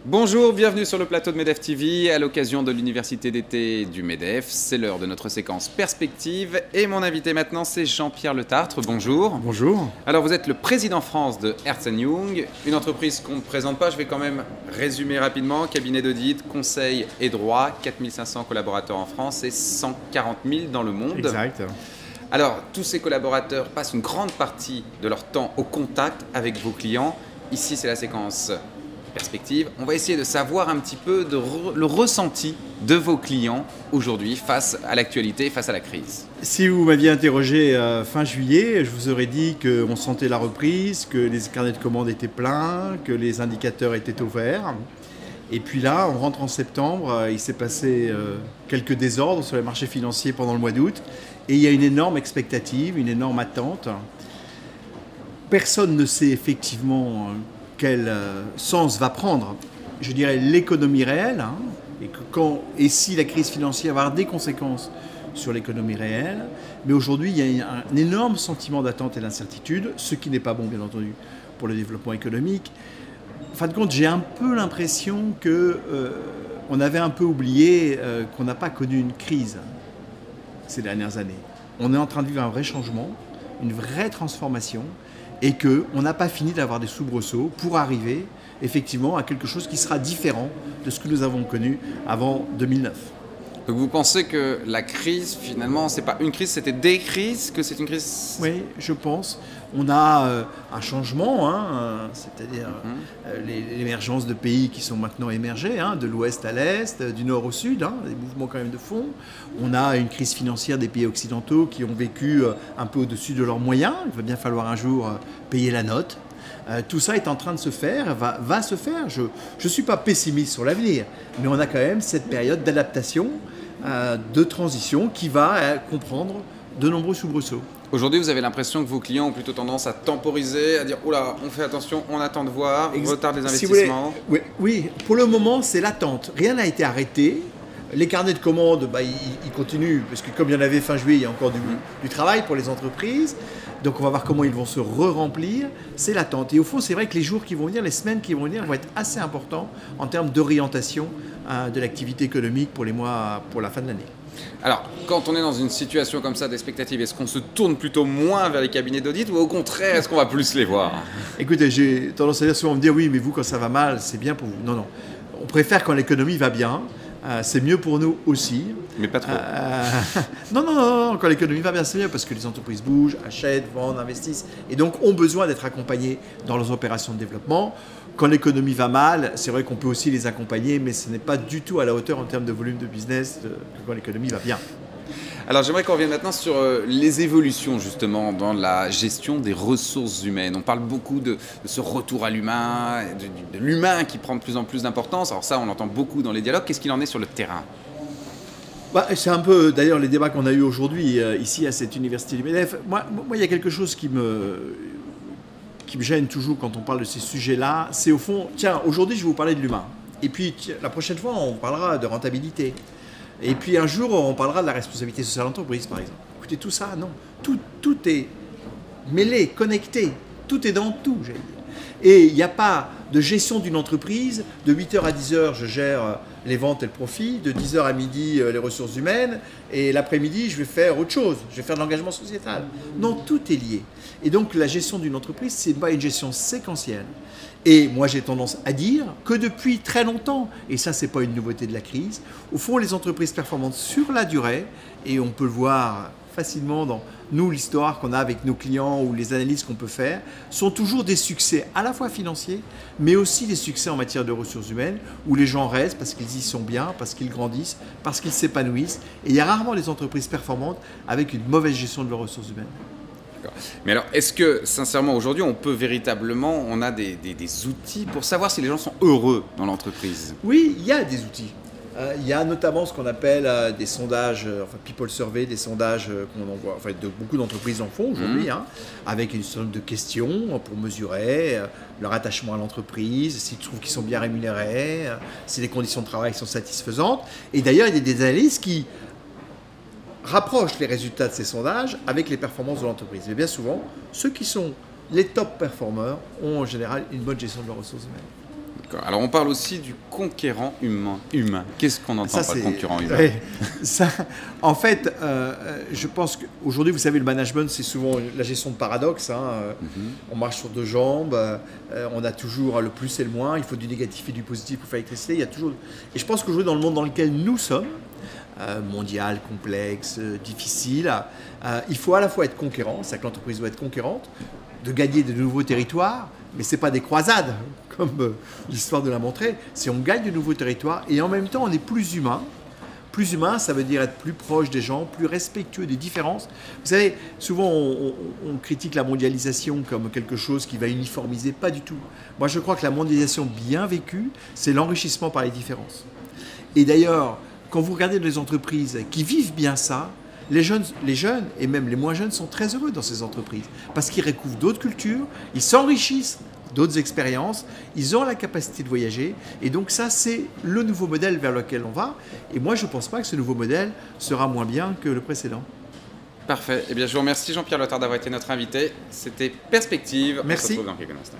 Bonjour, bienvenue sur le plateau de MEDEF TV à l'occasion de l'université d'été du MEDEF. C'est l'heure de notre séquence Perspective et mon invité maintenant c'est Jean-Pierre Letartre. Bonjour. Bonjour. Alors vous êtes le président France de Ernst & Young, une entreprise qu'on ne présente pas, je vais quand même résumer rapidement. Cabinet d'audit, conseil et droit, 4500 collaborateurs en France et 140 000 dans le monde. Exact. Alors tous ces collaborateurs passent une grande partie de leur temps au contact avec vos clients. Ici c'est la séquence Perspective. On va essayer de savoir un petit peu le ressenti de vos clients aujourd'hui face à l'actualité, face à la crise. Si vous m'aviez interrogé fin juillet, je vous aurais dit qu'on sentait la reprise, que les carnets de commandes étaient pleins, que les indicateurs étaient au vert. Et puis là, on rentre en septembre, il s'est passé quelques désordres sur les marchés financiers pendant le mois d'août. Et il y a une énorme expectative, une énorme attente. Personne ne sait effectivement quel sens va prendre, je dirais, l'économie réelle, hein, et si la crise financière va avoir des conséquences sur l'économie réelle. Mais aujourd'hui, il y a un énorme sentiment d'attente et d'incertitude, ce qui n'est pas bon, bien entendu, pour le développement économique. En fin de compte, j'ai un peu l'impression qu'on avait un peu oublié qu'on n'a pas connu une crise ces dernières années. On est en train de vivre un vrai changement, une vraie transformation, et qu'on n'a pas fini d'avoir des soubresauts pour arriver effectivement à quelque chose qui sera différent de ce que nous avons connu avant 2009. Donc vous pensez que la crise, finalement, c'est pas une crise, c'était des crises, que c'est une crise? Oui, je pense. On a un changement, hein, c'est-à-dire l'émergence de pays qui sont maintenant émergés, hein, de l'ouest à l'est, du nord au sud, hein, des mouvements quand même de fond. On a une crise financière des pays occidentaux qui ont vécu un peu au-dessus de leurs moyens. Il va bien falloir un jour payer la note. Tout ça est en train de se faire, va se faire. Je ne suis pas pessimiste sur l'avenir, mais on a quand même cette période d'adaptation, de transition qui va comprendre de nombreux soubresauts. Aujourd'hui, vous avez l'impression que vos clients ont plutôt tendance à temporiser, à dire « Oula, on fait attention, on attend de voir, on retarde les investissements ». Oui, pour le moment, c'est l'attente. Rien n'a été arrêté. Les carnets de commandes, ils continuent, parce que comme il y en avait fin juillet, il y a encore du travail pour les entreprises. Donc on va voir comment ils vont se re-remplir. C'est l'attente. Et au fond, c'est vrai que les jours qui vont venir, les semaines qui vont venir vont être assez importants en termes d'orientation de l'activité économique pour les mois, pour la fin de l'année. Alors, quand on est dans une situation comme ça d'expectative, est-ce qu'on se tourne plutôt moins vers les cabinets d'audit ou au contraire, est-ce qu'on va plus les voir? Écoutez, j'ai tendance à dire souvent me dire oui, mais vous, quand ça va mal, c'est bien pour vous. Non, non. On préfère quand l'économie va bien. C'est mieux pour nous aussi. Mais pas trop. Non, quand l'économie va bien, c'est mieux parce que les entreprises bougent, achètent, vendent, investissent et donc ont besoin d'être accompagnées dans leurs opérations de développement. Quand l'économie va mal, c'est vrai qu'on peut aussi les accompagner, mais ce n'est pas du tout à la hauteur en termes de volume de business que quand l'économie va bien. Alors j'aimerais qu'on revienne maintenant sur les évolutions justement dans la gestion des ressources humaines. On parle beaucoup de ce retour à l'humain, de l'humain qui prend de plus en plus d'importance. Alors ça, on l'entend beaucoup dans les dialogues. Qu'est-ce qu'il en est sur le terrain? C'est un peu d'ailleurs les débats qu'on a eus aujourd'hui ici à cette université du MEDEF. Moi, il y a quelque chose qui me gêne toujours quand on parle de ces sujets-là. C'est au fond, tiens, aujourd'hui je vais vous parler de l'humain. Et puis la prochaine fois, on parlera de rentabilité. Et puis un jour, on parlera de la responsabilité sociale d'entreprise, par exemple. Écoutez, tout ça, non. Tout est mêlé, connecté. Tout est dans tout, j'allais dire. Et il n'y a pas de gestion d'une entreprise. De 8h à 10h, je gère les ventes et le profit. De 10h à midi, les ressources humaines. Et l'après-midi, je vais faire autre chose. Je vais faire de l'engagement sociétal. Non, tout est lié. Et donc, la gestion d'une entreprise, ce n'est pas une gestion séquentielle. Et moi, j'ai tendance à dire que depuis très longtemps, et ça, ce n'est pas une nouveauté de la crise, au fond, les entreprises performantes sur la durée, et on peut le voir facilement dans nous, l'histoire qu'on a avec nos clients ou les analyses qu'on peut faire, sont toujours des succès à la fois financiers, mais aussi des succès en matière de ressources humaines, où les gens restent parce qu'ils y sont bien, parce qu'ils grandissent, parce qu'ils s'épanouissent. Et il y a rarement des entreprises performantes avec une mauvaise gestion de leurs ressources humaines. Mais alors, est-ce que, sincèrement, aujourd'hui, on peut véritablement, on a des outils pour savoir si les gens sont heureux dans l'entreprise? Oui, il y a des outils. Il y a notamment ce qu'on appelle des sondages, enfin people survey, des sondages qu'on envoie, enfin beaucoup d'entreprises en font aujourd'hui, avec une sorte de questions pour mesurer leur attachement à l'entreprise, s'ils trouvent qu'ils sont bien rémunérés, si les conditions de travail sont satisfaisantes. Et d'ailleurs, il y a des analyses qui rapprochent les résultats de ces sondages avec les performances de l'entreprise. Mais bien souvent, ceux qui sont les top performers ont en général une bonne gestion de leurs ressources humaines. Alors on parle aussi du conquérant humain. Qu'est-ce qu'on entend par le concurrent humain? Ouais, ça, en fait, je pense qu'aujourd'hui, vous savez, le management, c'est souvent la gestion de paradoxes. On marche sur deux jambes, on a toujours le plus et le moins, il faut du négatif et du positif pour faire l'électricité. Il y a toujours... Et je pense qu'aujourd'hui, dans le monde dans lequel nous sommes, mondial, complexe, difficile, il faut à la fois être conquérant, c'est-à-dire que l'entreprise doit être conquérante, de gagner de nouveaux territoires, mais ce n'est pas des croisades, comme l'histoire nous l'a montré. C'est on gagne de nouveaux territoires et en même temps on est plus humain. Plus humain, ça veut dire être plus proche des gens, plus respectueux des différences. Vous savez, souvent on critique la mondialisation comme quelque chose qui va uniformiser, pas du tout. Moi je crois que la mondialisation bien vécue, c'est l'enrichissement par les différences. Et d'ailleurs, quand vous regardez les entreprises qui vivent bien ça, les jeunes et même les moins jeunes sont très heureux dans ces entreprises parce qu'ils recouvrent d'autres cultures, ils s'enrichissent d'autres expériences, ils ont la capacité de voyager et donc ça c'est le nouveau modèle vers lequel on va et moi je ne pense pas que ce nouveau modèle sera moins bien que le précédent. Parfait. Eh bien, je vous remercie Jean-Pierre Letard d'avoir été notre invité. C'était Perspective. Merci. On se retrouve dans quelques instants.